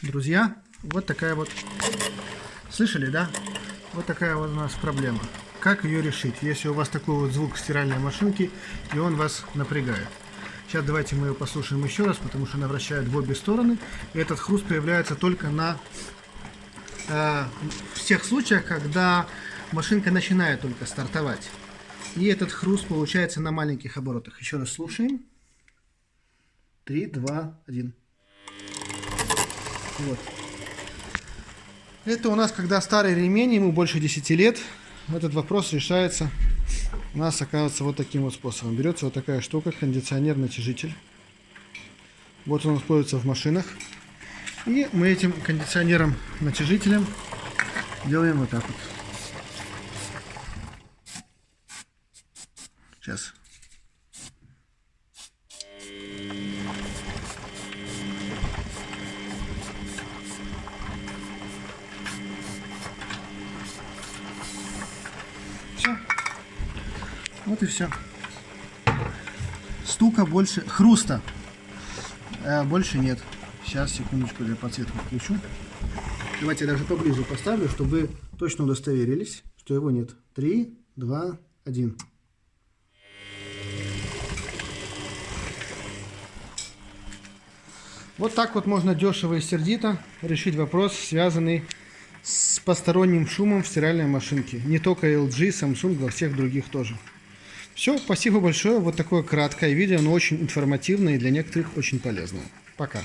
Друзья, вот такая вот, слышали, да? Вот такая вот у нас проблема. Как ее решить, если у вас такой вот звук стиральной машинки и он вас напрягает? Сейчас давайте мы ее послушаем еще раз, потому что она вращает в обе стороны. И этот хруст появляется только в тех случаях, когда машинка начинает только стартовать. И этот хруст получается на маленьких оборотах. Еще раз слушаем. 3, 2, 1. Вот. Это у нас, когда старый ремень, ему больше 10 лет, этот вопрос решается у нас, оказывается, вот таким вот способом. Берется вот такая штука, кондиционер-натяжитель. Вот он используется в машинах. И мы этим кондиционером-натяжителем делаем вот так вот. Сейчас. Все. Вот и все. Стука больше, хруста больше нет. Сейчас, секундочку, я подсветку включу. Давайте я даже поближе поставлю, чтобы вы точно удостоверились, что его нет. 3, 2, 1. Вот так вот можно дешево и сердито решить вопрос, связанный с посторонним шумом в стиральной машинке. Не только LG, Samsung, во всех других тоже. Все, спасибо большое. Вот такое краткое видео, но очень информативное и для некоторых очень полезное. Пока.